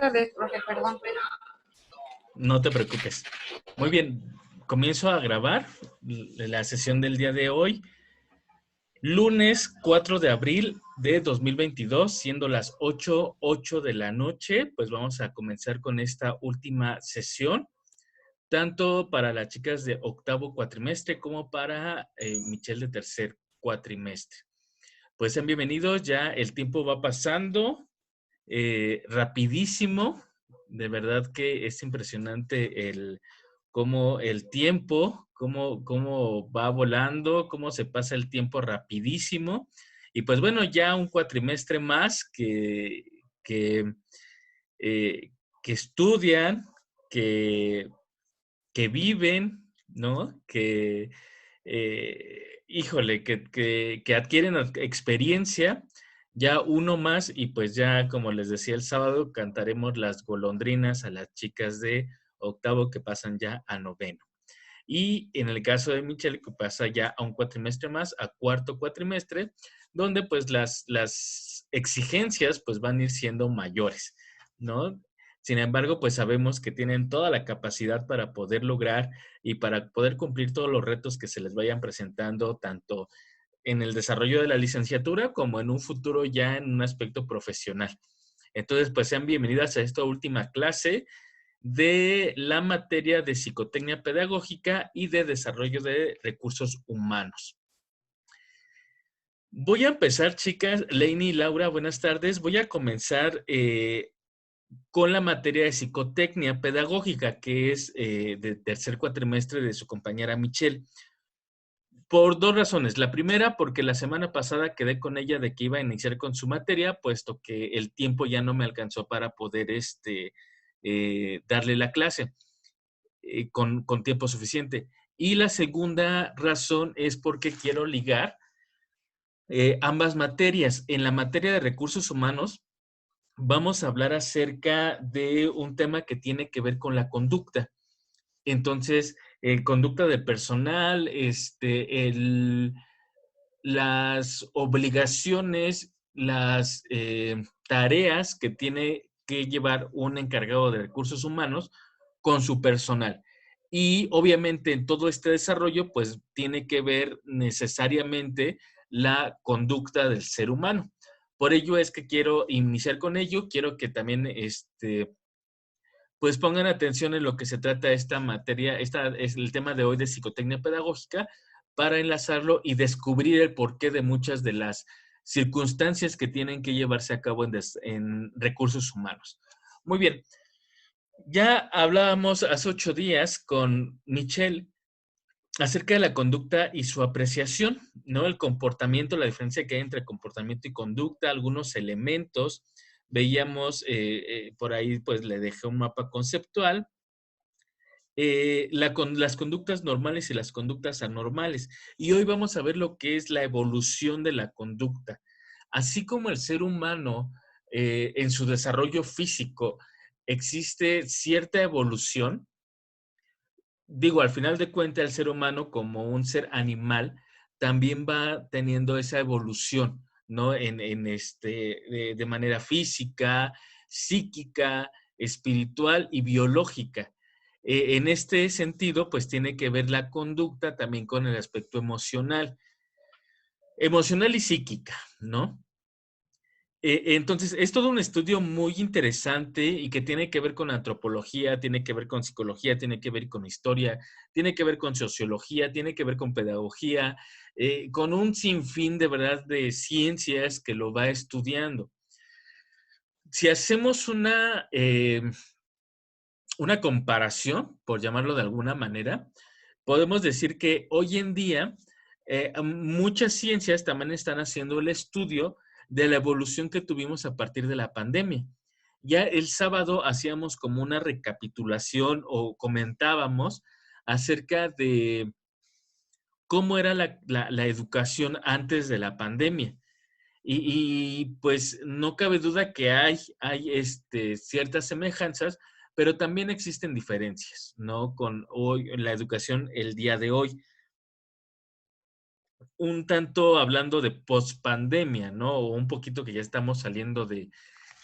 tardes, profe, perdón. No te preocupes. Muy bien, comienzo a grabar la sesión del día de hoy, lunes 4 de abril de 2022, siendo las 8:08 de la noche, pues vamos a comenzar con esta última sesión, tanto para las chicas de octavo cuatrimestre como para Michelle de tercer cuatrimestre. Pues sean bienvenidos, ya el tiempo va pasando rapidísimo. De verdad que es impresionante cómo el tiempo, cómo va volando, cómo se pasa el tiempo rapidísimo. Y pues bueno, ya un cuatrimestre más que, eh, que estudian, que, que viven, ¿no? Híjole, que adquieren experiencia, ya uno más, y pues ya, como les decía el sábado, cantaremos las golondrinas a las chicas de octavo que pasan ya a noveno. Y en el caso de Michelle, que pasa ya a un cuatrimestre más, a cuarto cuatrimestre, donde pues las exigencias pues van a ir siendo mayores, ¿no? Sin embargo, pues sabemos que tienen toda la capacidad para poder lograr y para poder cumplir todos los retos que se les vayan presentando, tanto en el desarrollo de la licenciatura como en un futuro ya en un aspecto profesional. Entonces, pues sean bienvenidas a esta última clase de la materia de psicotecnia pedagógica y de desarrollo de recursos humanos. Voy a empezar, chicas, Leini y Laura, buenas tardes. Voy a comenzar con la materia de psicotecnia pedagógica, que es de tercer cuatrimestre de su compañera Michelle. Por dos razones. La primera, porque la semana pasada quedé con ella de que iba a iniciar con su materia, puesto que el tiempo ya no me alcanzó para poder darle la clase con tiempo suficiente. Y la segunda razón es porque quiero ligar ambas materias. En la materia de recursos humanos, vamos a hablar acerca de un tema que tiene que ver con la conducta. Entonces, conducta del personal, las obligaciones, las tareas que tiene que llevar un encargado de recursos humanos con su personal. Y obviamente en todo este desarrollo, pues tiene que ver necesariamente la conducta del ser humano. Por ello es que quiero iniciar con ello, quiero que también pues pongan atención en lo que se trata esta materia, esta es el tema de hoy de psicotecnia pedagógica, para enlazarlo y descubrir el porqué de muchas de las circunstancias que tienen que llevarse a cabo en recursos humanos. Muy bien, ya hablábamos hace 8 días con Michelle acerca de la conducta y su apreciación, ¿no? El comportamiento, la diferencia que hay entre comportamiento y conducta, algunos elementos. Veíamos por ahí, pues le dejé un mapa conceptual. Las conductas normales y las conductas anormales. Y hoy vamos a ver lo que es la evolución de la conducta. Así como el ser humano en su desarrollo físico existe cierta evolución, digo, al final de cuentas, el ser humano como un ser animal también va teniendo esa evolución, ¿no? De manera física, psíquica, espiritual y biológica. En este sentido, pues tiene que ver la conducta también con el aspecto emocional y psíquica, ¿no? Entonces, es todo un estudio muy interesante y que tiene que ver con antropología, tiene que ver con psicología, tiene que ver con historia, tiene que ver con sociología, tiene que ver con pedagogía, con un sinfín de verdad de ciencias que lo va estudiando. Si hacemos una comparación, por llamarlo de alguna manera, podemos decir que hoy en día muchas ciencias también están haciendo el estudio de la evolución que tuvimos a partir de la pandemia. Ya el sábado hacíamos como una recapitulación o comentábamos acerca de cómo era la educación antes de la pandemia. Pues no cabe duda que hay ciertas semejanzas, pero también existen diferencias, ¿no? Con hoy, la educación el día de hoy. Un tanto hablando de pospandemia, ¿no? O un poquito que ya estamos saliendo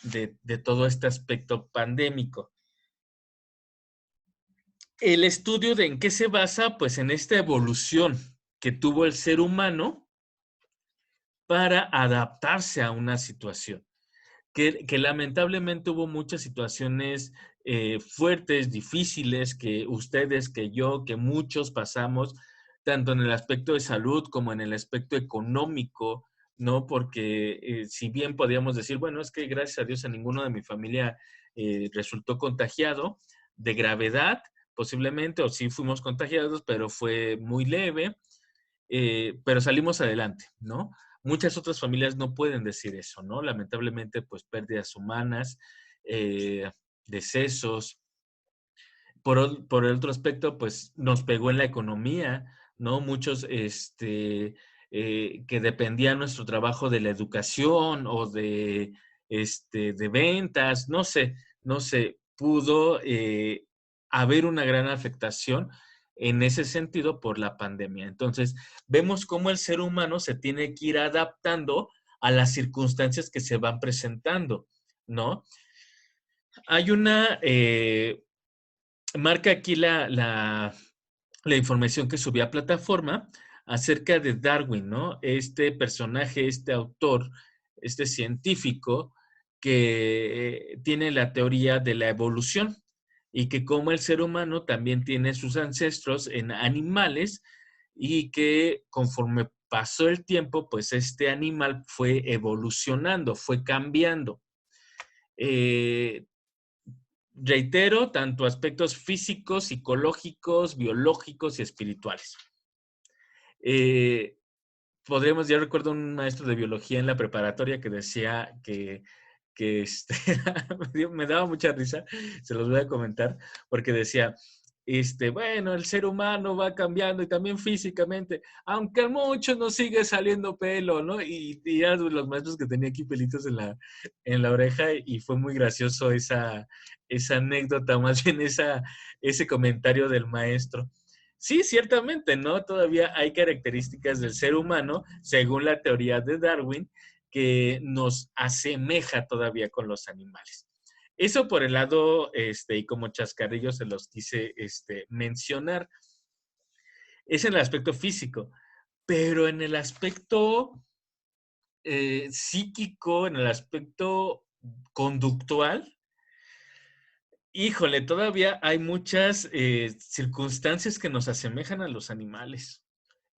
de todo este aspecto pandémico. El estudio de en qué se basa, pues en esta evolución que tuvo el ser humano para adaptarse a una situación. Que lamentablemente hubo muchas situaciones fuertes, difíciles, que ustedes, que yo, que muchos pasamos, tanto en el aspecto de salud como en el aspecto económico, ¿no? Porque si bien podríamos decir, bueno, es que gracias a Dios a ninguno de mi familia resultó contagiado de gravedad, posiblemente, o sí fuimos contagiados, pero fue muy leve, pero salimos adelante, ¿no? Muchas otras familias no pueden decir eso, ¿no? Lamentablemente, pues pérdidas humanas, eh, decesos. Por el otro aspecto, pues nos pegó en la economía, ¿no? Muchos que dependían nuestro trabajo de la educación o de ventas, no sé, pudo haber una gran afectación en ese sentido por la pandemia. Entonces, vemos cómo el ser humano se tiene que ir adaptando a las circunstancias que se van presentando, ¿no? Hay marca aquí la información que subí a plataforma acerca de Darwin, ¿no? Este personaje, este autor, este científico que tiene la teoría de la evolución y que como el ser humano también tiene sus ancestros en animales y que conforme pasó el tiempo, pues este animal fue evolucionando, fue cambiando. Eh, Reitero, tanto aspectos físicos, psicológicos, biológicos y espirituales. Eh, yo recuerdo un maestro de biología en la preparatoria que decía que me daba mucha risa, se los voy a comentar, porque decía, bueno, el ser humano va cambiando y también físicamente, aunque a muchos nos sigue saliendo pelo, ¿no? Y eran los maestros que tenía aquí pelitos en la oreja y fue muy gracioso esa anécdota, más bien ese comentario del maestro. Sí, ciertamente, ¿no? Todavía hay características del ser humano, según la teoría de Darwin, que nos asemeja todavía con los animales. Eso por el lado, y como chascarrillos se los quise mencionar, es en el aspecto físico, pero en el aspecto psíquico, en el aspecto conductual, híjole, todavía hay muchas circunstancias que nos asemejan a los animales.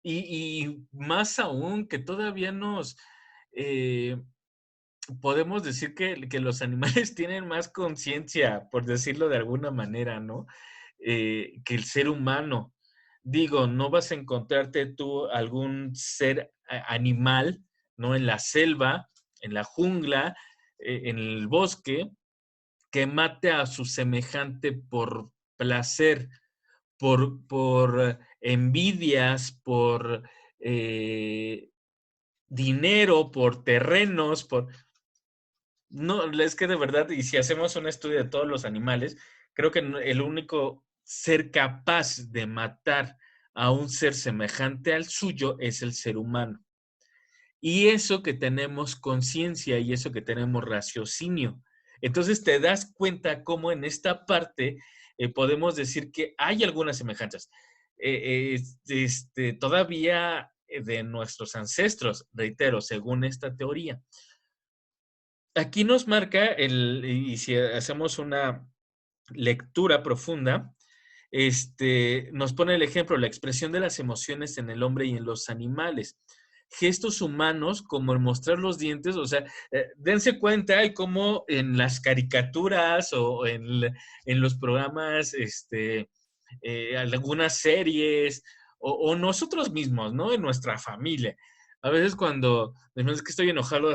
Y más aún que todavía eh, podemos decir que los animales tienen más conciencia, por decirlo de alguna manera, ¿no? Que el ser humano. Digo, no vas a encontrarte tú algún ser animal, ¿no? En la selva, en la jungla, en el bosque, que mate a su semejante por placer, por envidias, por dinero, por terrenos, por... No, es que de verdad, y si hacemos un estudio de todos los animales, creo que el único ser capaz de matar a un ser semejante al suyo es el ser humano. Y eso que tenemos conciencia y eso que tenemos raciocinio. Entonces te das cuenta cómo en esta parte podemos decir que hay algunas semejanzas. Todavía de nuestros ancestros, reitero, según esta teoría. Aquí nos marca, y si hacemos una lectura profunda, nos pone el ejemplo, la expresión de las emociones en el hombre y en los animales. Gestos humanos como el mostrar los dientes, o sea, dense cuenta hay como en las caricaturas o en los programas, algunas series o nosotros mismos, ¿no? En nuestra familia. A veces cuando es que estoy enojado,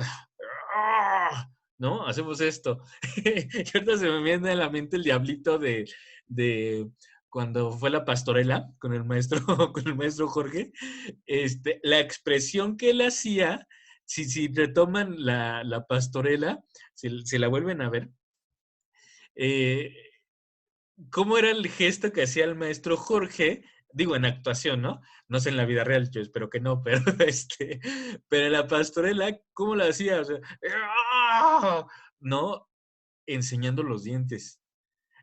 ¿no? Hacemos esto. Y ahorita se me viene a la mente el diablito de cuando fue la pastorela con el maestro, con el maestro Jorge, la expresión que él hacía, si retoman la pastorela, si la vuelven a ver, eh, ¿cómo era el gesto que hacía el maestro Jorge? Digo, en actuación, ¿no? No sé en la vida real, yo espero que no, pero pero en la pastorela, ¿cómo lo hacía? O sea, ¡ah! ¿no? Enseñando los dientes.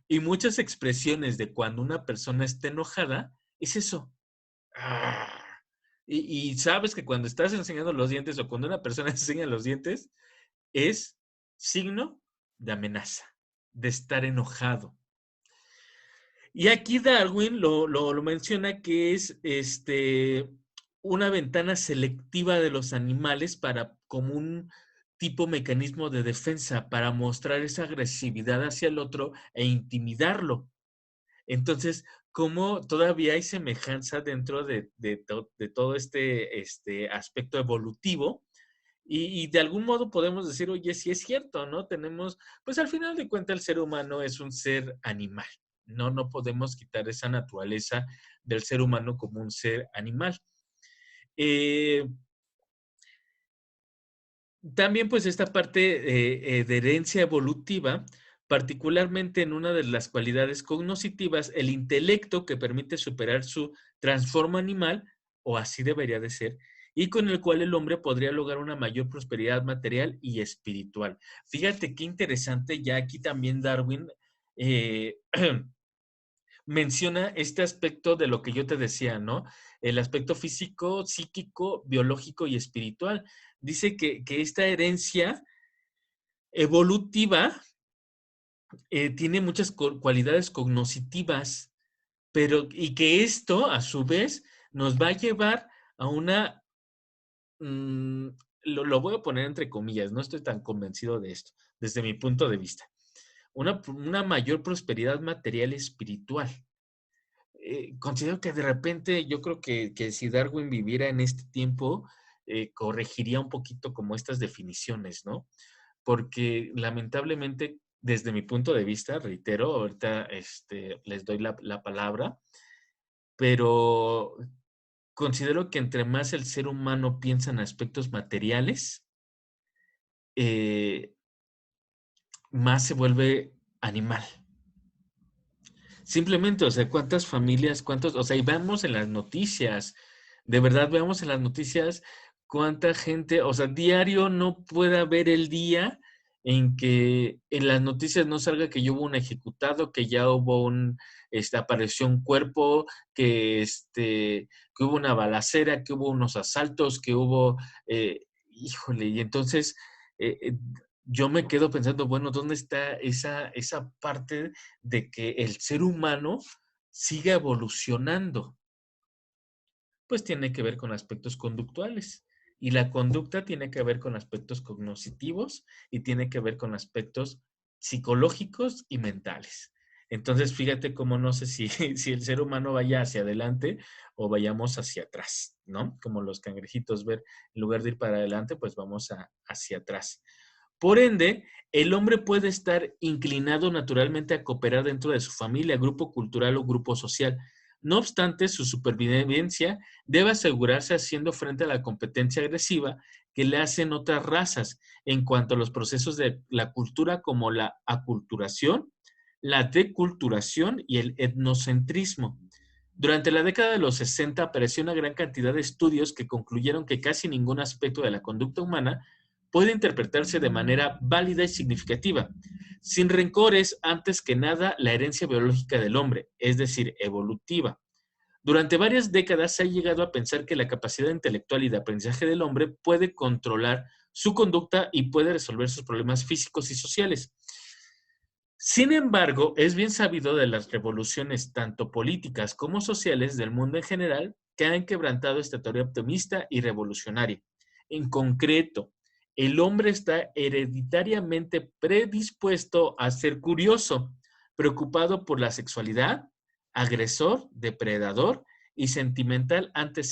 Y muchas expresiones de cuando una persona está enojada es eso. Ah. Y sabes que cuando estás enseñando los dientes o cuando una persona enseña los dientes es signo de amenaza, de estar enojado. Y aquí Darwin lo menciona que es una ventana selectiva de los animales para como un tipo mecanismo de defensa para mostrar esa agresividad hacia el otro e intimidarlo. Entonces, ¿cómo todavía hay semejanza dentro de todo este aspecto evolutivo? Y de algún modo podemos decir, oye, sí es cierto, ¿no? Tenemos, pues al final de cuentas el ser humano es un ser animal, ¿no? No podemos quitar esa naturaleza del ser humano como un ser animal. Eh, También pues esta parte de herencia evolutiva, particularmente en una de las cualidades cognitivas, el intelecto que permite superar su transformo animal, o así debería de ser, y con el cual el hombre podría lograr una mayor prosperidad material y espiritual. Fíjate qué interesante, ya aquí también Darwin eh, menciona este aspecto de lo que yo te decía, ¿no? El aspecto físico, psíquico, biológico y espiritual. Dice que esta herencia evolutiva tiene muchas cualidades cognitivas, pero y que esto, a su vez, nos va a llevar a una, mm, lo voy a poner entre comillas, no estoy tan convencido de esto, desde mi punto de vista, una mayor prosperidad material y espiritual. Considero que de repente yo creo que si Darwin viviera en este tiempo, corregiría un poquito como estas definiciones, ¿no? Porque lamentablemente, desde mi punto de vista, reitero, ahorita les doy la palabra, pero considero que entre más el ser humano piensa en aspectos materiales, eh, más se vuelve animal. Simplemente, o sea, cuántas familias, cuántos, o sea, y vemos en las noticias, de verdad vemos en las noticias cuánta gente, o sea, diario no puede haber el día en que en las noticias no salga que ya hubo un ejecutado, que ya hubo apareció un cuerpo, que hubo una balacera, que hubo unos asaltos, que hubo, híjole, y entonces eh, eh, yo me quedo pensando, bueno, ¿dónde está esa parte de que el ser humano siga evolucionando? Pues tiene que ver con aspectos conductuales. Y la conducta tiene que ver con aspectos cognitivos y tiene que ver con aspectos psicológicos y mentales. Entonces, fíjate cómo no sé si, si el ser humano vaya hacia adelante o vayamos hacia atrás, ¿no? Como los cangrejitos ver, en lugar de ir para adelante, pues vamos hacia atrás. Por ende, el hombre puede estar inclinado naturalmente a cooperar dentro de su familia, grupo cultural o grupo social. No obstante, su supervivencia debe asegurarse haciendo frente a la competencia agresiva que le hacen otras razas en cuanto a los procesos de la cultura como la aculturación, la deculturación y el etnocentrismo. Durante la década de los 60 apareció una gran cantidad de estudios que concluyeron que casi ningún aspecto de la conducta humana puede interpretarse de manera válida y significativa, sin rencores, antes que nada, la herencia biológica del hombre, es decir, evolutiva. Durante varias décadas se ha llegado a pensar que la capacidad intelectual y de aprendizaje del hombre puede controlar su conducta y puede resolver sus problemas físicos y sociales. Sin embargo, es bien sabido de las revoluciones tanto políticas como sociales del mundo en general que han quebrantado esta teoría optimista y revolucionaria. En concreto, el hombre está hereditariamente predispuesto a ser curioso, preocupado por la sexualidad, agresor, depredador y sentimental antes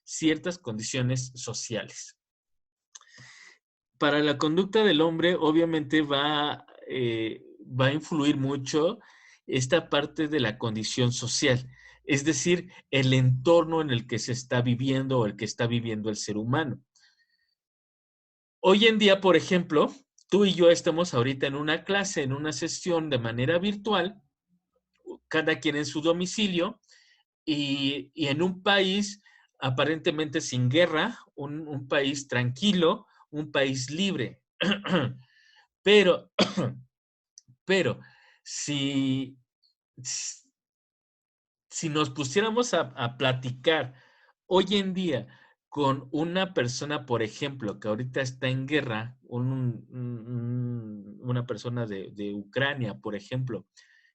ciertas condiciones sociales. Para la conducta del hombre, obviamente va a influir mucho esta parte de la condición social, es decir, el entorno en el que se está viviendo o el que está viviendo el ser humano. Hoy en día, por ejemplo, tú y yo estamos ahorita en una clase, en una sesión de manera virtual, cada quien en su domicilio y en un país aparentemente sin guerra, un país tranquilo, un país libre. Pero, pero, si, si nos pusiéramos a platicar hoy en día con una persona, por ejemplo, que ahorita está en guerra, una persona de Ucrania, por ejemplo,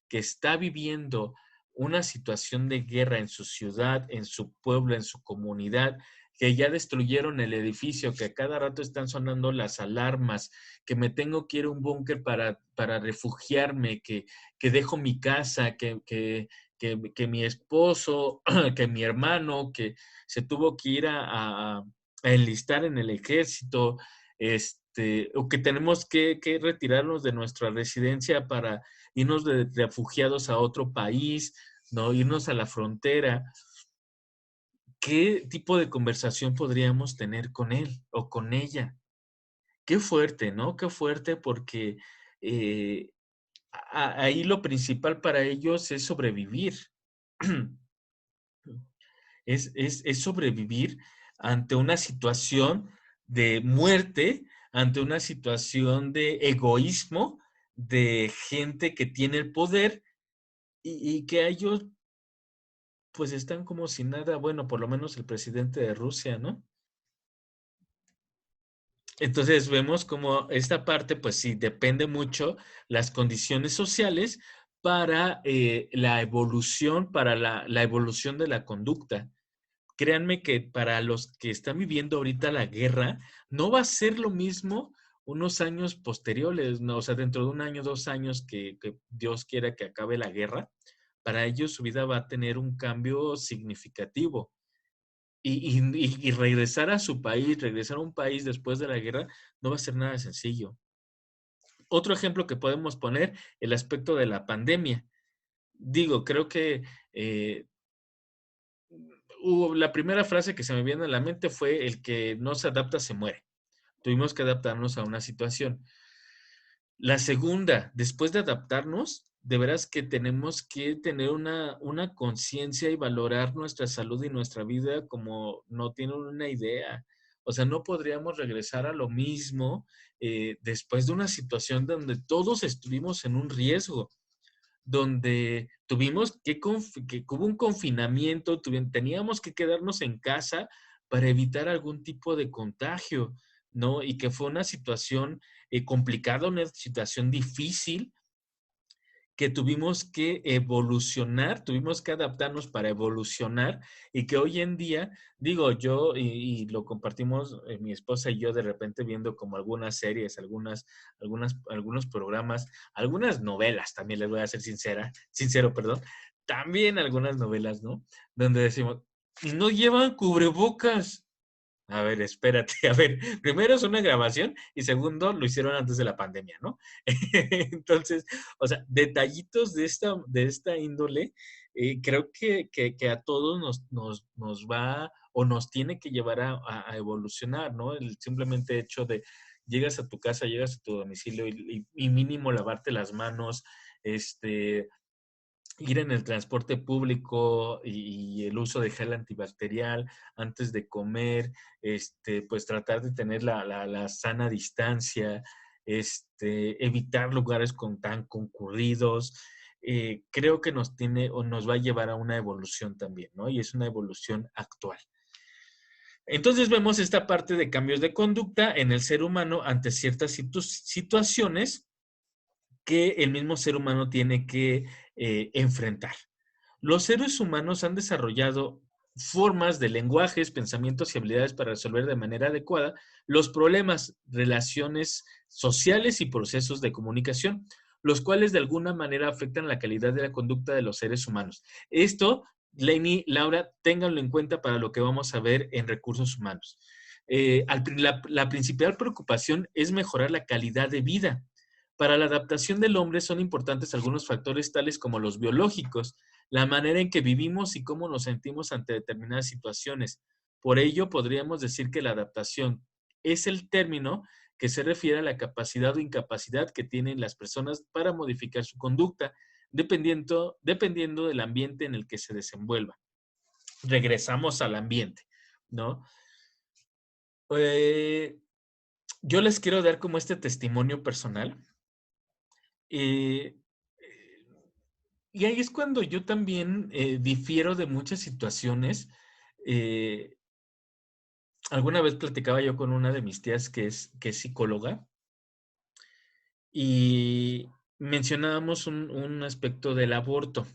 que está viviendo una situación de guerra en su ciudad, en su pueblo, en su comunidad, que ya destruyeron el edificio, que a cada rato están sonando las alarmas, que me tengo que ir a un búnker para refugiarme, que dejo mi casa, que mi esposo, que mi hermano, que se tuvo que ir a enlistar en el ejército, o que tenemos que retirarnos de nuestra residencia para irnos de refugiados a otro país, ¿no? Irnos a la frontera. ¿Qué tipo de conversación podríamos tener con él o con ella? Qué fuerte, ¿no? Qué fuerte porque eh, ahí lo principal para ellos es sobrevivir. Es sobrevivir ante una situación de muerte, ante una situación de egoísmo, de gente que tiene el poder y que ellos pues están como si nada, bueno, por lo menos el presidente de Rusia, ¿no? Entonces vemos como esta parte, pues sí, depende mucho las condiciones sociales para la evolución, para la evolución de la conducta. Créanme que para los que están viviendo ahorita la guerra, no va a ser lo mismo unos años posteriores, ¿no? O sea, dentro de un año, 2 años que Dios quiera que acabe la guerra, para ellos su vida va a tener un cambio significativo. Y regresar a su país, regresar a un país después de la guerra, no va a ser nada sencillo. Otro ejemplo que podemos poner, el aspecto de la pandemia. Digo, creo que la primera frase que se me viene a la mente fue el que no se adapta se muere. Tuvimos que adaptarnos a una situación. La segunda, después de adaptarnos, de veras que tenemos que tener una conciencia y valorar nuestra salud y nuestra vida como no tienen una idea. O sea, no podríamos regresar a lo mismo después de una situación donde todos estuvimos en un riesgo, donde tuvimos que hubo un confinamiento, teníamos que quedarnos en casa para evitar algún tipo de contagio, ¿no? Y que fue una situación complicada, una situación difícil, que tuvimos que evolucionar, tuvimos que adaptarnos para evolucionar y que hoy en día, digo, yo y lo compartimos mi esposa y yo de repente viendo como algunas series, algunos programas, algunas novelas, también les voy a ser sincero, perdón, también algunas novelas, ¿no? Donde decimos, no llevan cubrebocas. A ver, espérate, a ver, primero es una grabación y segundo lo hicieron antes de la pandemia, ¿no? Entonces, o sea, detallitos de esta índole, creo que a todos nos va o nos tiene que llevar a evolucionar, ¿no? El simplemente hecho de llegas a tu casa, llegas a tu domicilio y mínimo lavarte las manos, este, ir en el transporte público y el uso de gel antibacterial antes de comer, pues tratar de tener la sana distancia, evitar lugares tan concurridos, creo que nos tiene o nos va a llevar a una evolución también, ¿no? Y es una evolución actual. Entonces vemos esta parte de cambios de conducta en el ser humano ante ciertas situaciones que el mismo ser humano tiene que enfrentar. Los seres humanos han desarrollado formas de lenguajes, pensamientos y habilidades para resolver de manera adecuada los problemas, relaciones sociales y procesos de comunicación, los cuales de alguna manera afectan la calidad de la conducta de los seres humanos. Esto, Lenny, Laura, ténganlo en cuenta para lo que vamos a ver en recursos humanos. La principal preocupación es mejorar la calidad de vida. Para la adaptación del hombre son importantes algunos factores tales como los biológicos, la manera en que vivimos y cómo nos sentimos ante determinadas situaciones. Por ello, podríamos decir que la adaptación es el término que se refiere a la capacidad o incapacidad que tienen las personas para modificar su conducta, dependiendo del ambiente en el que se desenvuelva. Regresamos al ambiente, ¿no? Eh, yo les quiero dar como este testimonio personal. eh, y ahí es cuando yo también difiero de muchas situaciones. Eh, Alguna vez platicaba yo con una de mis tías que es psicóloga y mencionábamos un aspecto del aborto.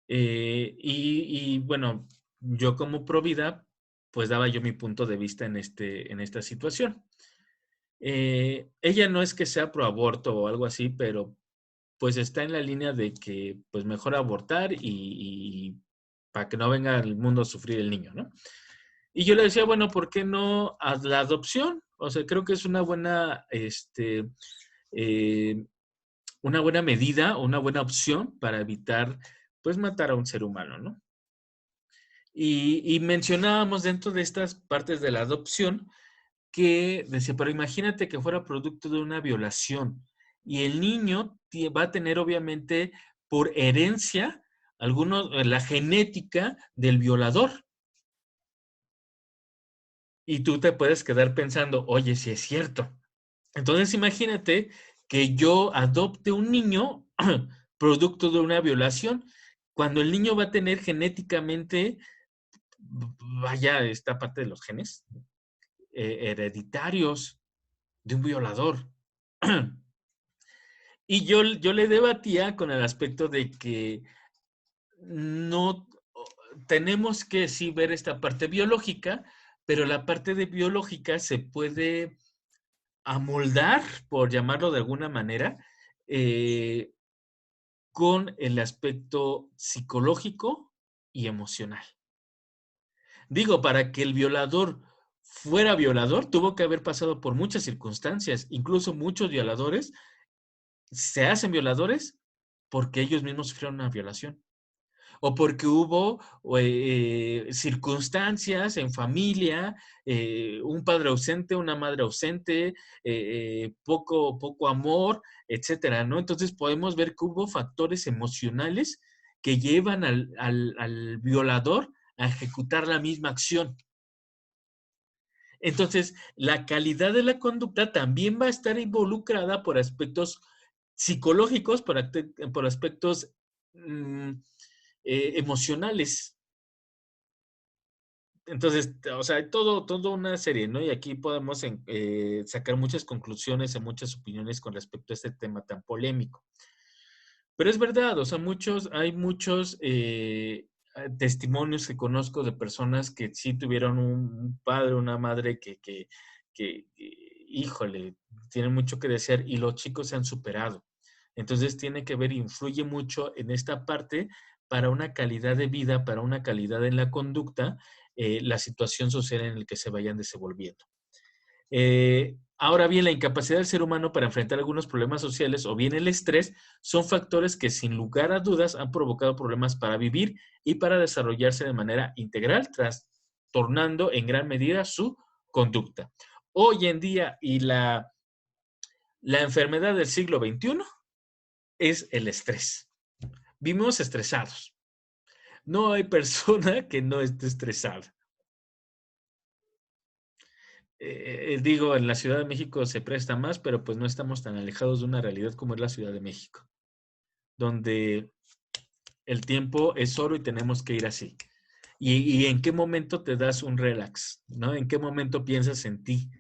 Y bueno, yo como provida, pues daba yo mi punto de vista en esta situación. Ella no es que sea pro aborto o algo así, pero pues está en la línea de que pues mejor abortar y para que no venga al mundo a sufrir el niño, ¿no? Y yo le decía, bueno, ¿por qué no haz la adopción? O sea, creo que es eh, una buena medida o una buena opción para evitar, pues, matar a un ser humano, ¿no? Y mencionábamos dentro de estas partes de la adopción que decía, pero imagínate que fuera producto de una violación y el niño va a tener obviamente por herencia la genética del violador. Y tú te puedes quedar pensando, oye, si es cierto. Entonces imagínate que yo adopte un niño producto de una violación, cuando el niño va a tener genéticamente, vaya, esta parte de los genes hereditarios de un violador. Y yo le debatía con el aspecto de que no tenemos que sí ver esta parte biológica, pero la parte de biológica se puede amoldar, por llamarlo de alguna manera, eh, con el aspecto psicológico y emocional. Digo, para que el violador fuera violador, tuvo que haber pasado por muchas circunstancias. Incluso muchos violadores se hacen violadores porque ellos mismos sufrieron una violación. O porque hubo circunstancias en familia, un padre ausente, una madre ausente, poco amor, etcétera, ¿no? Entonces podemos ver que hubo factores emocionales que llevan al violador a ejecutar la misma acción. Entonces, la calidad de la conducta también va a estar involucrada por aspectos psicológicos, por aspectos mm, emocionales. Entonces, o sea, todo una serie, ¿no? Y aquí podemos sacar muchas conclusiones y muchas opiniones con respecto a este tema tan polémico. Pero es verdad, o sea, hay muchos testimonios que conozco de personas que sí tuvieron un padre, una madre híjole, tienen mucho que desear y los chicos se han superado. Entonces tiene que ver, influye mucho en esta parte para una calidad de vida, para una calidad en la conducta, la situación social en la que se vayan desenvolviendo. Ahora bien, la incapacidad del ser humano para enfrentar algunos problemas sociales o bien el estrés son factores que sin lugar a dudas han provocado problemas para vivir y para desarrollarse de manera integral, trastornando en gran medida su conducta. Hoy en día, y la enfermedad del siglo XXI es el estrés. Vivimos estresados. No hay persona que no esté estresada. Digo, en la Ciudad de México se presta más, pero pues no estamos tan alejados de una realidad como es la Ciudad de México, donde el tiempo es oro y tenemos que ir así. Y en qué momento te das un relax, ¿no? ¿En qué momento piensas en ti?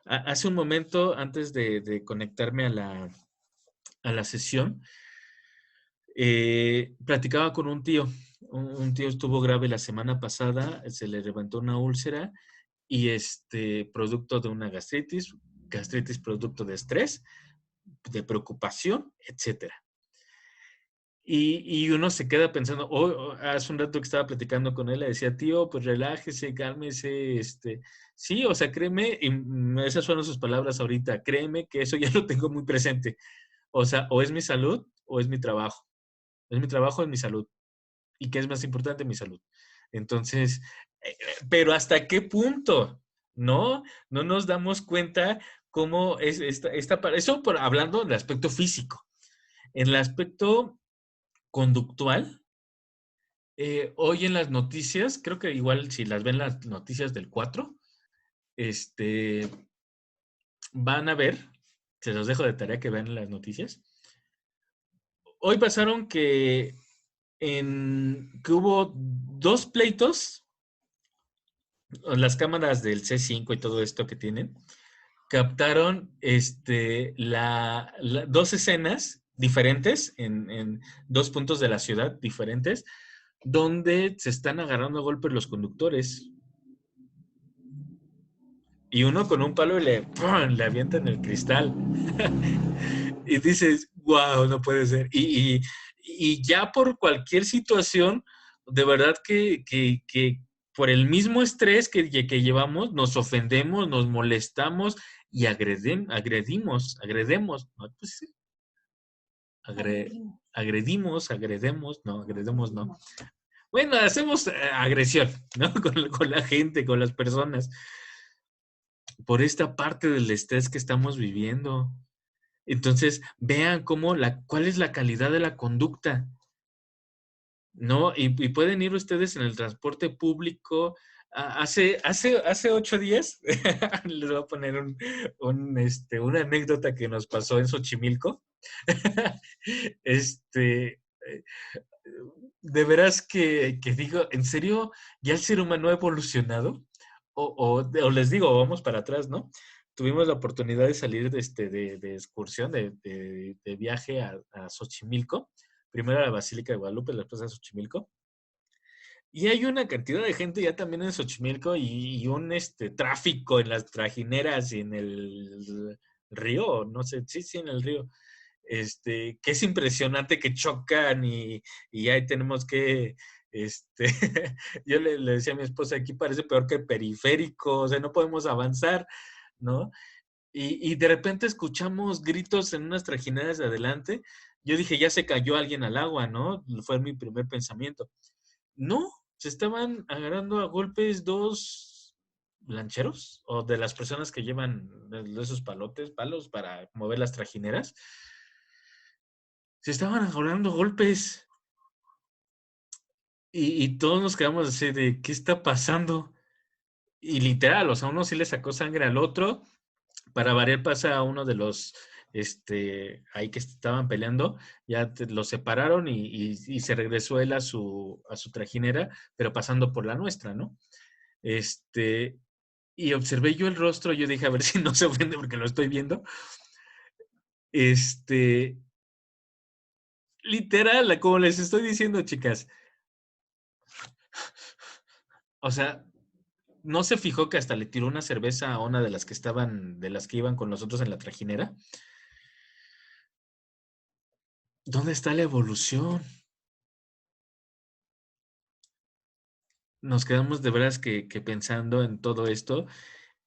Hace un momento, antes de conectarme a la sesión, platicaba con un tío. Un tío estuvo grave la semana pasada, se le levantó una úlcera y producto de una gastritis producto de estrés, de preocupación, etcétera. Y uno se queda pensando, hace un rato que estaba platicando con él, le decía, tío, pues relájese, cálmese, sí, o sea, créeme, y esas fueron sus palabras ahorita, créeme que eso ya lo tengo muy presente. O sea, o es mi salud o es mi trabajo. Es mi trabajo, es mi salud. ¿Y qué es más importante? Mi salud. Entonces, pero ¿hasta qué punto? ¿No? No nos damos cuenta cómo es eso hablando del aspecto físico. En el aspecto conductual, hoy en las noticias, creo que igual si las ven las noticias del 4, van a ver, se los dejo de tarea que vean las noticias. Hoy pasaron que hubo 2 pleitos, las cámaras del C5 y todo esto que tienen, captaron 2 escenas diferentes en 2 puntos de la ciudad diferentes, donde se están agarrando a golpes los conductores. Y uno con un palo y le avientan el cristal. Y dices, wow, no puede ser. Y ya por cualquier situación, de verdad que por el mismo estrés que llevamos, nos ofendemos, nos molestamos y agredimos. ¿No? Pues sí, agredemos, no. Bueno, hacemos agresión, ¿no? Con la gente, con las personas, por esta parte del estrés que estamos viviendo. Entonces, vean cuál es la calidad de la conducta, ¿no? Y pueden ir ustedes en el transporte público. Hace 8 días, les voy a poner una anécdota que nos pasó en Xochimilco. Este, eh, de veras que digo, ¿en serio ya el ser humano ha evolucionado? O les digo, vamos para atrás, ¿no? Tuvimos la oportunidad de salir de excursión, de viaje a Xochimilco, primero a la Basílica de Guadalupe, después a Xochimilco. Y hay una cantidad de gente ya también en Xochimilco y un tráfico en las trajineras y en el río, no sé, sí, en el río, que es impresionante que chocan y ahí tenemos que, yo le decía a mi esposa, aquí parece peor que el periférico, o sea, no podemos avanzar, ¿no? Y de repente escuchamos gritos en unas trajineras de adelante. Yo dije, ya se cayó alguien al agua, ¿no? Fue mi primer pensamiento. No, se estaban agarrando a golpes 2 lancheros o de las personas que llevan de esos palos para mover las trajineras. Se estaban agarrando a golpes y todos nos quedamos así de, ¿qué está pasando? Y literal, o sea, uno sí le sacó sangre al otro. Para variar pasa a uno de los, ahí que estaban peleando, ya los separaron y se regresó él a su trajinera, pero pasando por la nuestra, ¿no? Este, y observé yo el rostro, yo dije, a ver si no se ofende porque lo estoy viendo. Este, Literal, como les estoy diciendo, chicas. O sea, ¿no se fijó que hasta le tiró una cerveza a una de las que iban con nosotros en la trajinera? ¿Dónde está la evolución? Nos quedamos de veras que pensando en todo esto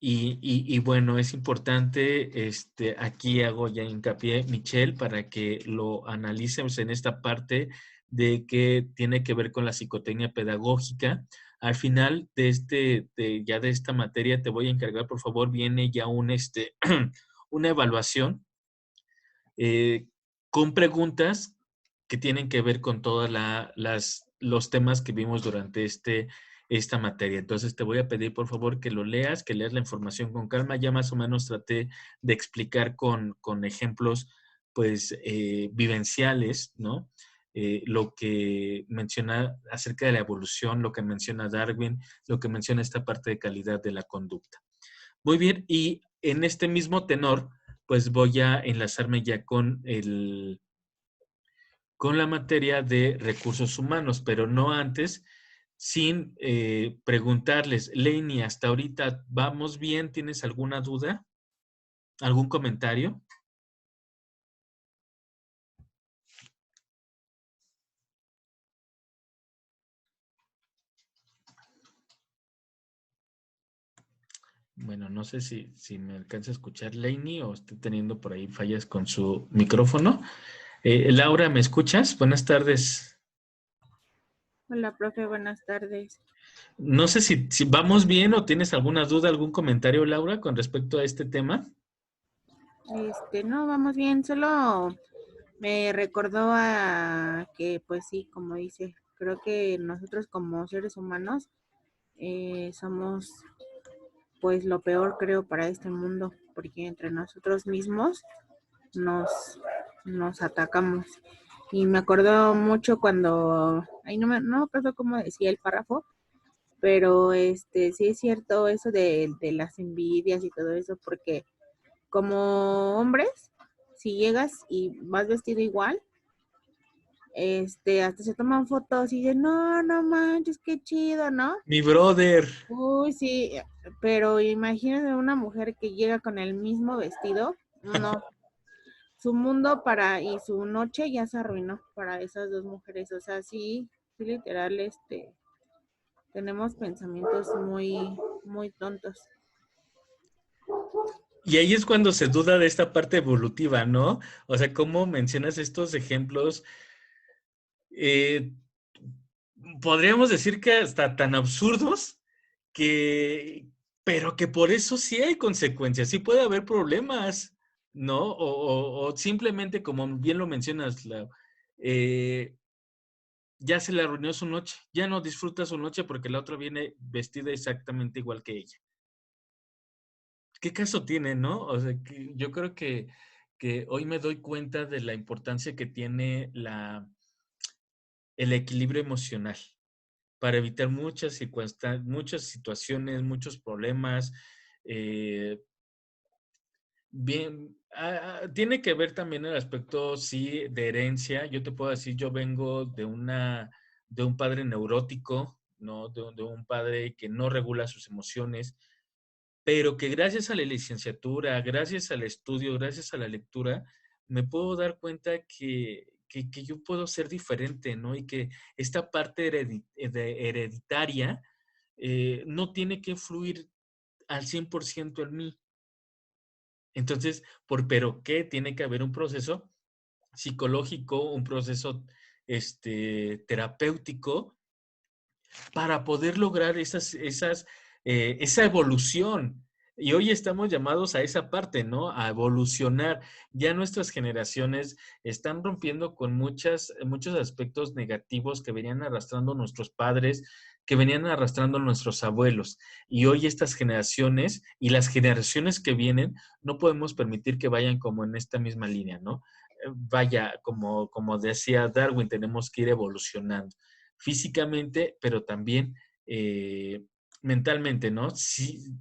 y bueno, es importante, aquí hago ya hincapié, Michelle, para que lo analicemos en esta parte de que tiene que ver con la psicotecnia pedagógica. Al final ya de esta materia te voy a encargar, por favor, viene ya una evaluación eh, con preguntas que tienen que ver con todos los temas que vimos durante esta materia. Entonces te voy a pedir por favor que lo leas, que leas la información con calma. Ya más o menos traté de explicar con ejemplos pues vivenciales, ¿no? Lo que menciona acerca de la evolución, lo que menciona Darwin, lo que menciona esta parte de calidad de la conducta. Muy bien, y en este mismo tenor, pues voy a enlazarme ya con la materia de recursos humanos, pero no antes, sin preguntarles, Leini, hasta ahorita, ¿vamos bien? ¿Tienes alguna duda? ¿Algún comentario? Bueno, no sé si me alcanza a escuchar Leini o estoy teniendo por ahí fallas con su micrófono. Laura, ¿me escuchas? Buenas tardes. Hola, profe, buenas tardes. No sé si vamos bien o tienes alguna duda, algún comentario, Laura, con respecto a este tema. No, vamos bien, solo me recordó a que, pues sí, como dice, creo que nosotros como seres humanos somos pues lo peor creo para este mundo, porque entre nosotros mismos nos, nos atacamos. Y me acuerdo mucho cuando, ay, no me acuerdo cómo decía el párrafo, pero sí es cierto eso de las envidias y todo eso, porque como hombres, si llegas y vas vestido igual, hasta se toman fotos y dicen, no, no manches, qué chido, ¿no? Mi brother. Uy, sí, pero imagínate una mujer que llega con el mismo vestido, no, su mundo y su noche ya se arruinó para esas dos mujeres, o sea, sí, sí literal, tenemos pensamientos muy, muy tontos. Y ahí es cuando se duda de esta parte evolutiva, ¿no? O sea, cómo mencionas estos ejemplos, eh, podríamos decir que hasta tan absurdos que, pero que por eso sí hay consecuencias, sí puede haber problemas, ¿no? O simplemente, como bien lo mencionas, eh, ya se le arruinó su noche, ya no disfruta su noche porque la otra viene vestida exactamente igual que ella. ¿Qué caso tiene, no? O sea, yo creo que hoy me doy cuenta de la importancia que tiene el equilibrio emocional para evitar muchas situaciones, muchos problemas. eh, Bien, tiene que ver también el aspecto, sí, de herencia. Yo te puedo decir, yo vengo de un padre neurótico, ¿no? De un padre que no regula sus emociones, pero que gracias a la licenciatura, gracias al estudio, gracias a la lectura, me puedo dar cuenta que yo puedo ser diferente, ¿no? Y que esta parte hereditaria no tiene que fluir al 100% en mí. Entonces, ¿pero qué? Tiene que haber un proceso psicológico, un proceso terapéutico para poder lograr esa evolución. Y hoy estamos llamados a esa parte, ¿no? A evolucionar. Ya nuestras generaciones están rompiendo con muchos aspectos negativos que venían arrastrando nuestros padres, que venían arrastrando nuestros abuelos. Y hoy estas generaciones y las generaciones que vienen, no podemos permitir que vayan como en esta misma línea, ¿no? Vaya, como decía Darwin, tenemos que ir evolucionando físicamente, pero también mentalmente, ¿no? Sí,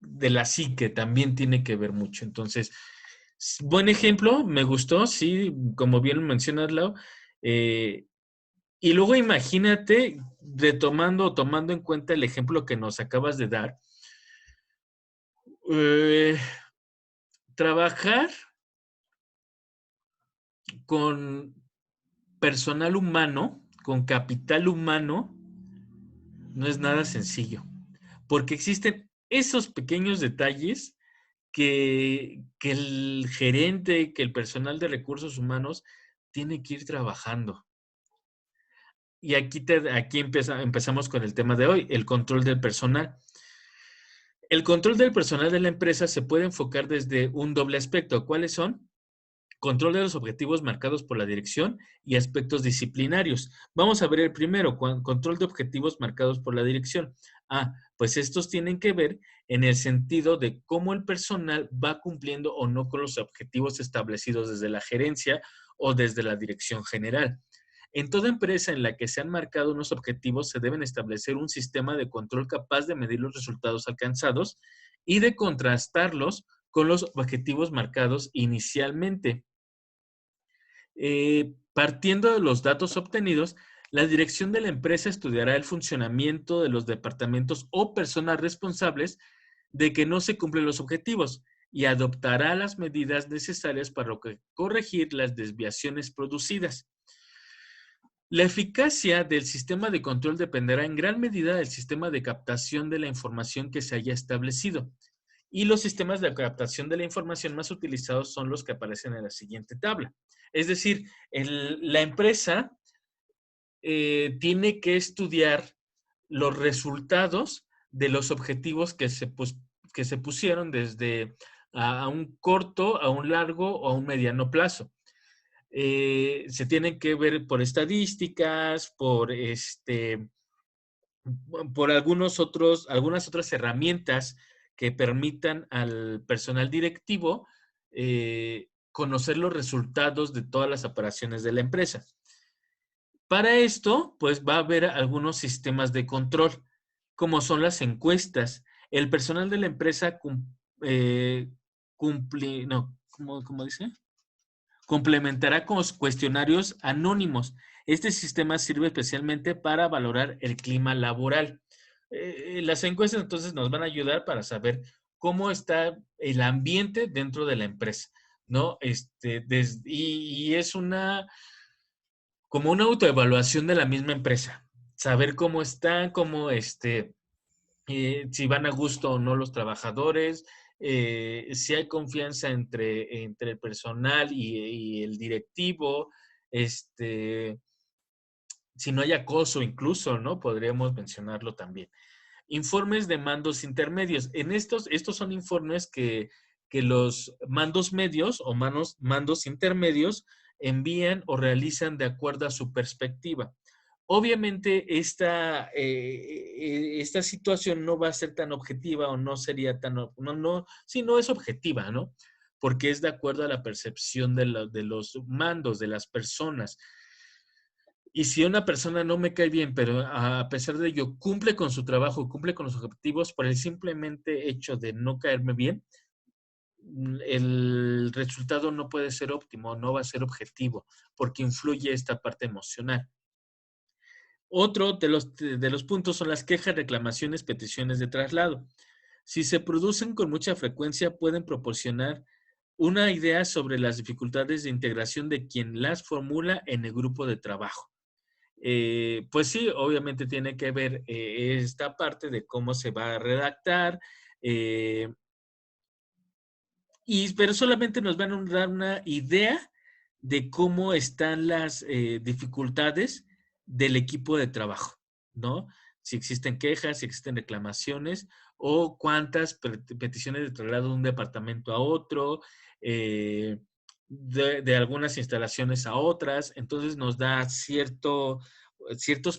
de la psique también tiene que ver mucho. Entonces, buen ejemplo, me gustó, sí, como bien mencionas, Lau. eh, y luego imagínate, tomando en cuenta el ejemplo que nos acabas de dar, eh, trabajar con personal humano, con capital humano, no es nada sencillo, porque existen esos pequeños detalles que el gerente, que el personal de recursos humanos tiene que ir trabajando. Y aquí empezamos con el tema de hoy, el control del personal. El control del personal de la empresa se puede enfocar desde un doble aspecto. ¿Cuáles son? Control de los objetivos marcados por la dirección y aspectos disciplinarios. Vamos a ver el primero, control de objetivos marcados por la dirección. Pues estos tienen que ver en el sentido de cómo el personal va cumpliendo o no con los objetivos establecidos desde la gerencia o desde la dirección general. En toda empresa en la que se han marcado unos objetivos, se deben establecer un sistema de control capaz de medir los resultados alcanzados y de contrastarlos con los objetivos marcados inicialmente. Partiendo de los datos obtenidos, la dirección de la empresa estudiará el funcionamiento de los departamentos o personas responsables de que no se cumplen los objetivos y adoptará las medidas necesarias para corregir las desviaciones producidas. La eficacia del sistema de control dependerá en gran medida del sistema de captación de la información que se haya establecido. Y los sistemas de captación de la información más utilizados son los que aparecen en la siguiente tabla. Es decir, la empresa tiene que estudiar los resultados de los objetivos que se pusieron desde a un corto, a un largo o a un mediano plazo. Se tienen que ver por estadísticas, por algunas otras herramientas que permitan al personal directivo conocer los resultados de todas las operaciones de la empresa. Para esto, pues va a haber algunos sistemas de control, como son las encuestas. El personal de la empresa ¿cómo dice? Complementará con los cuestionarios anónimos. Este sistema sirve especialmente para valorar el clima laboral. Las encuestas entonces nos van a ayudar para saber cómo está el ambiente dentro de la empresa, ¿no? Y es como una autoevaluación de la misma empresa. Saber cómo están, si van a gusto o no los trabajadores, si hay confianza entre el personal y el directivo, si no hay acoso incluso, ¿no? Podríamos mencionarlo también. Informes de mandos intermedios. Estos son informes que los mandos medios o mandos intermedios envían o realizan de acuerdo a su perspectiva. Obviamente, esta situación no va a ser tan objetiva o no sería tan, sí, no es objetiva, ¿no? Porque es de acuerdo a la percepción de los mandos, de las personas. Y si una persona no me cae bien, pero a pesar de ello cumple con su trabajo, cumple con los objetivos, por el simplemente hecho de no caerme bien, el resultado no puede ser óptimo, no va a ser objetivo, porque influye esta parte emocional. Otro de los puntos son las quejas, reclamaciones, peticiones de traslado. Si se producen con mucha frecuencia, pueden proporcionar una idea sobre las dificultades de integración de quien las formula en el grupo de trabajo. Pues sí, obviamente tiene que ver esta parte de cómo se va a redactar, pero solamente nos van a dar una idea de cómo están las dificultades del equipo de trabajo, ¿no? Si existen quejas, si existen reclamaciones o cuántas peticiones de traslado de un departamento a otro, de algunas instalaciones a otras. Entonces nos da ciertos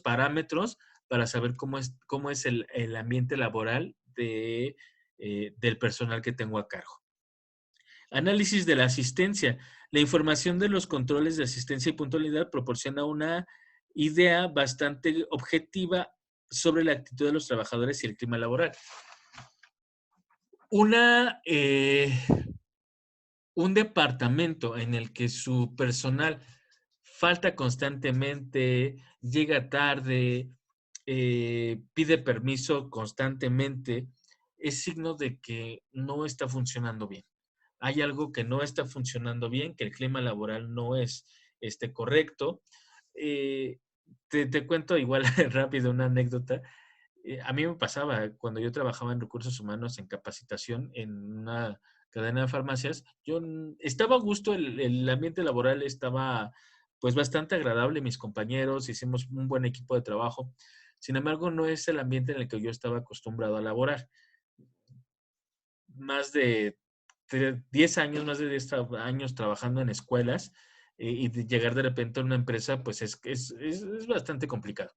parámetros para saber cómo es el ambiente laboral del personal que tengo a cargo. Análisis de la asistencia. La información de los controles de asistencia y puntualidad proporciona una idea bastante objetiva sobre la actitud de los trabajadores y el clima laboral. Un departamento en el que su personal falta constantemente, llega tarde, pide permiso constantemente, es signo de que no está funcionando bien. Hay algo que no está funcionando bien, que el clima laboral no es correcto. Eh, te cuento igual rápido una anécdota. A mí me pasaba cuando yo trabajaba en recursos humanos en capacitación en una cadena de farmacias, estaba a gusto, el ambiente laboral estaba pues bastante agradable, mis compañeros, hicimos un buen equipo de trabajo. Sin embargo, no es el ambiente en el que yo estaba acostumbrado a laborar. Más de 10 años, más de 10 años trabajando en escuelas y llegar de repente a una empresa, pues es bastante complicado.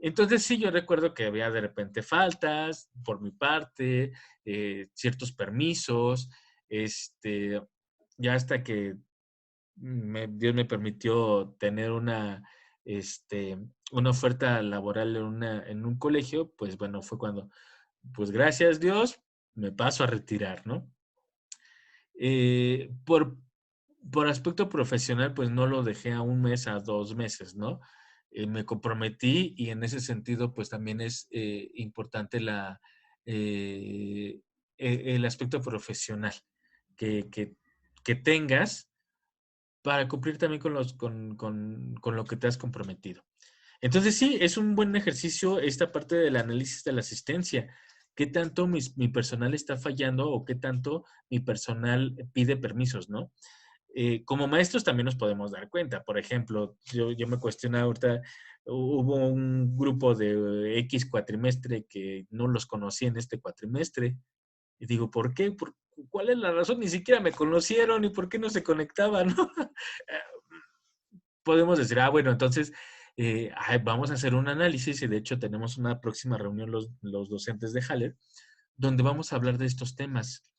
Entonces sí, yo recuerdo que había de repente faltas por mi parte, ciertos permisos, ya hasta que Dios me permitió tener una oferta laboral en un colegio, pues bueno, fue cuando, pues gracias Dios, me paso a retirar, ¿no? Por aspecto profesional, pues no lo dejé a 1 mes, a 2 meses, ¿no? Me comprometí y en ese sentido, pues también es importante el aspecto profesional que, que, que tengas para cumplir también con lo que te has comprometido. Entonces sí, es un buen ejercicio esta parte del análisis de la asistencia. ¿Qué tanto mi personal está fallando o qué tanto mi personal pide permisos, no? Como maestros también nos podemos dar cuenta. Por ejemplo, yo me cuestionaba ahorita, hubo un grupo de X cuatrimestre que no los conocí en este cuatrimestre. Y digo, ¿por qué? ¿Cuál es la razón? Ni siquiera me conocieron y por qué no se conectaban, ¿no? Podemos decir, bueno, entonces vamos a hacer un análisis y de hecho tenemos una próxima reunión los docentes de Haller donde vamos a hablar de estos temas,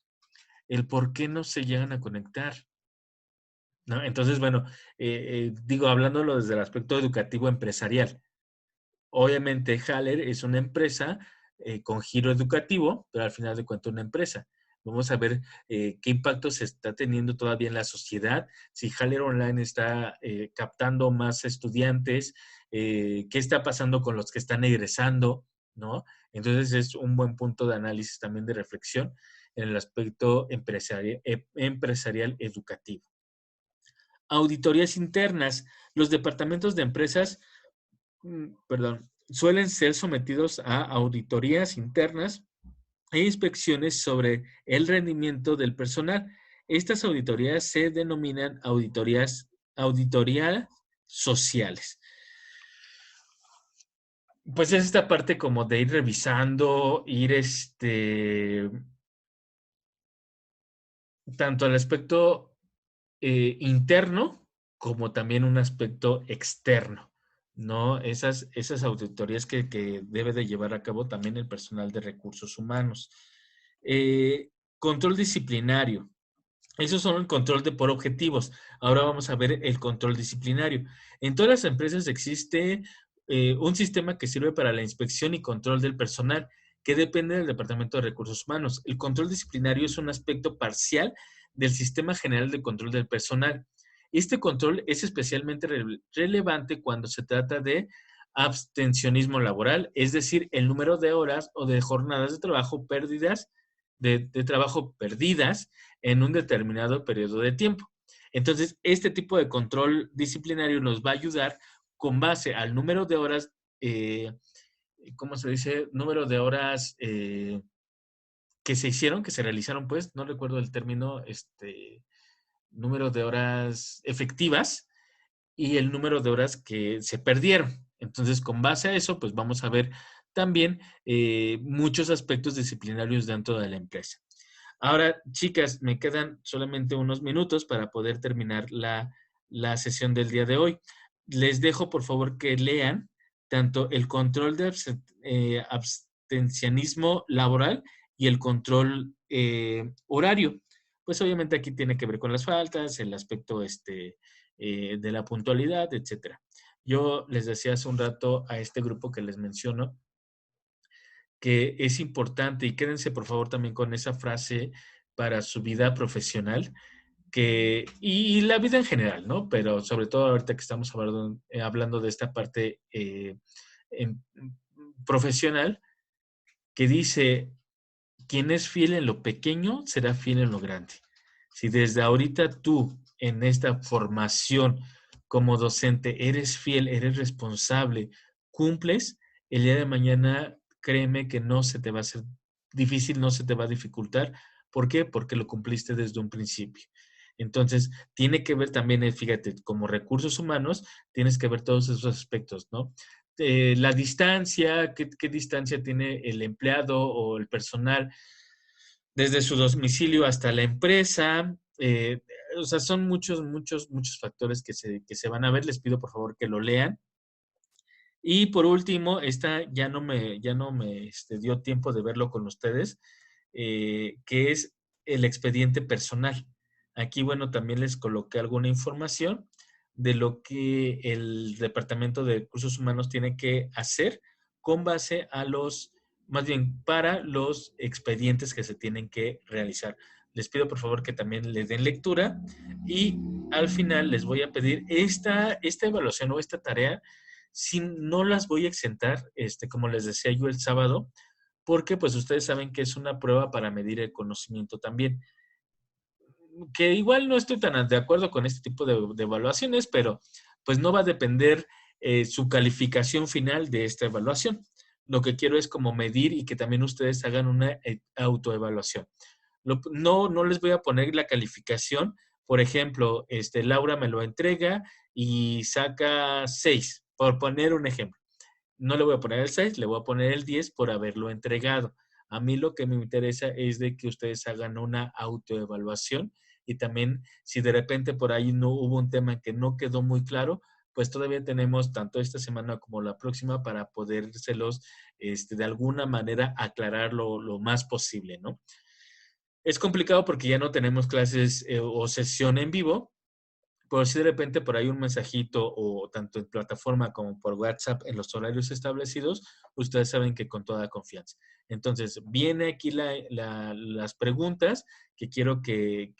el por qué no se llegan a conectar, ¿no? Entonces, bueno, digo, hablándolo desde el aspecto educativo empresarial. Obviamente, Haller es una empresa con giro educativo, pero al final de cuentas una empresa. Vamos a ver qué impacto se está teniendo todavía en la sociedad, si Haller Online está captando más estudiantes, qué está pasando con los que están egresando, ¿no? Entonces es un buen punto de análisis también de reflexión en el aspecto empresarial educativo. Auditorías internas. Los departamentos de empresas perdón, suelen ser sometidos a auditorías internas e inspecciones sobre el rendimiento del personal. Estas auditorías se denominan auditorías sociales. Pues es esta parte como de ir revisando, ir tanto al aspecto interno como también un aspecto externo, ¿no? Esas auditorías que debe de llevar a cabo también el personal de recursos humanos. Control disciplinario. Esos son el control de por objetivos. Ahora vamos a ver el control disciplinario. En todas las empresas existe un sistema que sirve para la inspección y control del personal, que depende del Departamento de Recursos Humanos. El control disciplinario es un aspecto parcial del Sistema General de Control del Personal. Este control es especialmente relevante cuando se trata de abstencionismo laboral, es decir, el número de horas o de jornadas de trabajo perdidas, de trabajo perdidas en un determinado periodo de tiempo. Entonces, este tipo de control disciplinario nos va a ayudar con base al número de horas, ¿cómo se dice? Número de horas que se hicieron, que se realizaron, pues, no recuerdo el término, número de horas efectivas y el número de horas que se perdieron. Entonces, con base a eso, pues vamos a ver también muchos aspectos disciplinarios dentro de la empresa. Ahora, chicas, me quedan solamente unos minutos para poder terminar la sesión del día de hoy. Les dejo, por favor, que lean tanto el control de abstencionismo laboral y el control horario. Pues obviamente aquí tiene que ver con las faltas, el aspecto de la puntualidad, etcétera. Yo les decía hace un rato a este grupo que les menciono que es importante y quédense por favor también con esa frase para su vida profesional y la vida en general, ¿no? Pero sobre todo ahorita que estamos hablando de esta parte en- profesional, que dice, quien es fiel en lo pequeño será fiel en lo grande. Si desde ahorita tú en esta formación como docente eres fiel, eres responsable, cumples, el día de mañana créeme que no se te va a hacer difícil, no se te va a dificultar. ¿Por qué? Porque lo cumpliste desde un principio. Entonces, tiene que ver también, fíjate, como recursos humanos, tienes que ver todos esos aspectos, ¿no? La distancia, qué distancia tiene el empleado o el personal desde su domicilio hasta la empresa. O sea, son muchos factores que se van a ver. Les pido por favor que lo lean. Y por último, esta ya no me dio tiempo de verlo con ustedes, que es el expediente personal. Aquí, bueno, también les coloqué alguna información de lo que el Departamento de Recursos Humanos tiene que hacer con base a más bien, para los expedientes que se tienen que realizar. Les pido por favor que también le den lectura y al final les voy a pedir esta evaluación o esta tarea si no las voy a exentar, como les decía yo el sábado, porque pues ustedes saben que es una prueba para medir el conocimiento también. Que igual no estoy tan de acuerdo con este tipo de evaluaciones, pero pues no va a depender su calificación final de esta evaluación. Lo que quiero es como medir y que también ustedes hagan una autoevaluación. No les voy a poner la calificación. Por ejemplo, Laura me lo entrega y saca 6, por poner un ejemplo. No le voy a poner el 6, le voy a poner el 10 por haberlo entregado. A mí lo que me interesa es de que ustedes hagan una autoevaluación y también si de repente por ahí no hubo un tema que no quedó muy claro, pues todavía tenemos tanto esta semana como la próxima para podérselos de alguna manera aclarar lo más posible, ¿no? Es complicado porque ya no tenemos clases o sesión en vivo, pero si de repente por ahí un mensajito o tanto en plataforma como por WhatsApp en los horarios establecidos, ustedes saben que con toda confianza. Entonces, viene aquí las preguntas que quiero que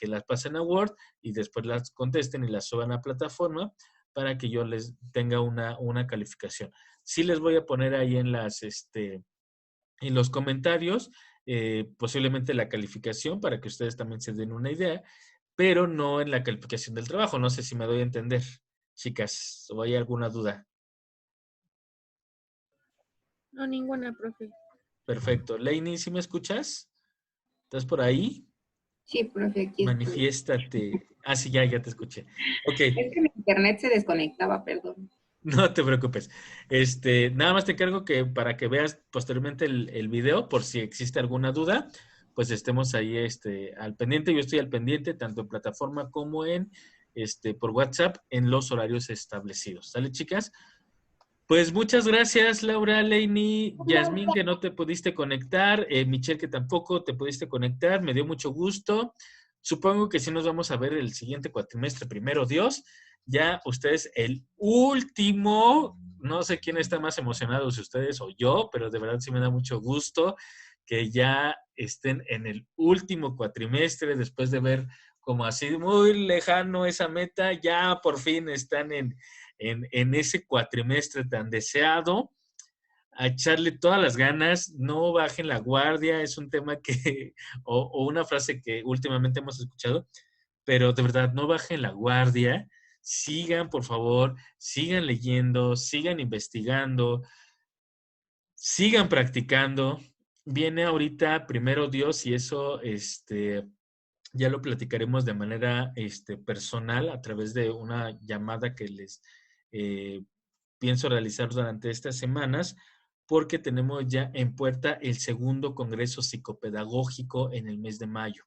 las pasen a Word y después las contesten y las suban a plataforma para que yo les tenga una calificación. Sí les voy a poner ahí en los comentarios posiblemente la calificación para que ustedes también se den una idea, pero no en la calificación del trabajo. No sé si me doy a entender, chicas, o hay alguna duda. No, ninguna, profe. Perfecto. Leini, ¿sí me escuchas? ¿Estás por ahí? Sí, profe, aquí estoy. Manifiéstate. Ah, sí, ya te escuché. Ok, Es que mi internet se desconectaba, perdón. no te preocupes. Nada más te encargo que para que veas posteriormente el video, por si existe alguna duda, pues estemos ahí al pendiente. Yo estoy al pendiente, tanto en plataforma como por WhatsApp, en los horarios establecidos. ¿Sale, chicas? Pues muchas gracias, Laura, Leini, Yasmín, que no te pudiste conectar, Michelle, que tampoco te pudiste conectar, me dio mucho gusto. Supongo que sí nos vamos a ver el siguiente cuatrimestre, primero Dios. Ya ustedes, el último, no sé quién está más emocionado, si ustedes o yo, pero de verdad sí me da mucho gusto que ya estén en el último cuatrimestre, después de ver como así muy lejano esa meta, ya por fin están en ese cuatrimestre tan deseado, a echarle todas las ganas, no bajen la guardia, es un tema que, o una frase que últimamente hemos escuchado, pero de verdad, no bajen la guardia, sigan, por favor, sigan leyendo, sigan investigando, sigan practicando. Viene ahorita primero Dios y eso, ya lo platicaremos de manera personal a través de una llamada que les eh, pienso realizar durante estas semanas, porque tenemos ya en puerta el segundo Congreso Psicopedagógico en el mes de mayo.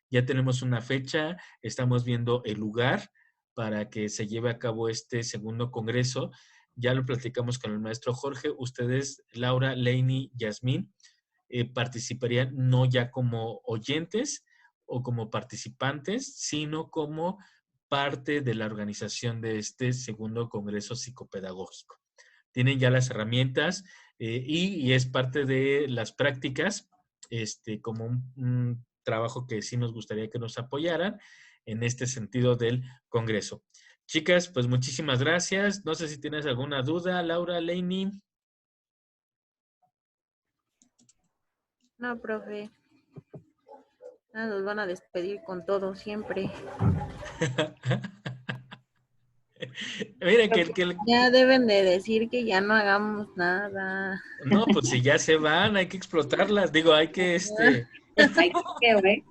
Ya tenemos una fecha, estamos viendo el lugar para que se lleve a cabo este segundo Congreso. Ya lo platicamos con el maestro Jorge. Ustedes, Laura, Leini, Yasmín, participarían no ya como oyentes o como participantes, sino como parte de la organización de este segundo Congreso Psicopedagógico. Tienen ya las herramientas y es parte de las prácticas, como un trabajo que sí nos gustaría que nos apoyaran en este sentido del Congreso. Chicas, pues muchísimas gracias. No sé si tienes alguna duda, Laura, Leini. No, profe. Nos van a despedir con todo siempre. Mira Ya deben de decir que ya no hagamos nada. No, pues si ya se van, hay que explotarlas. Digo, hay que Ay, qué güey.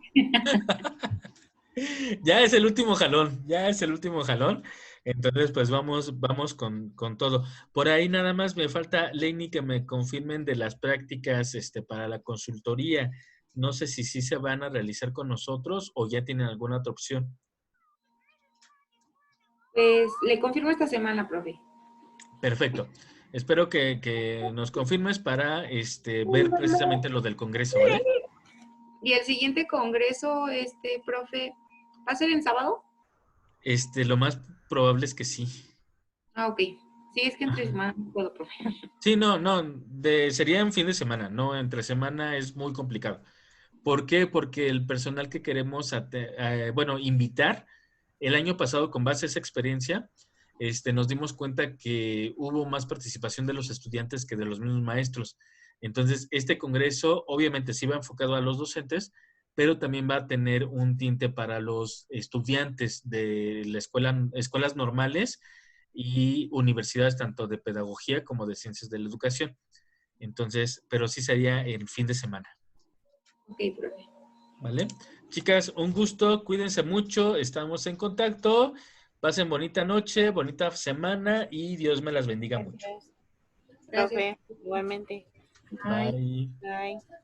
Ya es el último jalón, ya es el último jalón. Entonces, pues vamos con todo. Por ahí nada más me falta, Leini, que me confirmen de las prácticas para la consultoría. No sé si sí se van a realizar con nosotros o ya tienen alguna otra opción. Pues le confirmo esta semana, profe. Perfecto. Espero que nos confirmes para ver precisamente lo del Congreso, ¿vale? Y el siguiente congreso, profe, ¿va a ser en sábado? Lo más probable es que sí. Ah, ok. Sí, es que entre semana no puedo, profe. Sí, no, sería en fin de semana, no, entre semana es muy complicado. ¿Por qué? Porque el personal que queremos, invitar, el año pasado con base a esa experiencia, nos dimos cuenta que hubo más participación de los estudiantes que de los mismos maestros. Entonces, este congreso obviamente sí va enfocado a los docentes, pero también va a tener un tinte para los estudiantes de la escuelas normales y universidades tanto de pedagogía como de ciencias de la educación. Entonces, pero sí sería el fin de semana. Ok, profe. ¿Vale? Chicas, un gusto, cuídense mucho, estamos en contacto, pasen bonita noche, bonita semana y Dios me las bendiga mucho. Profe, igualmente. Bye. Bye. Bye.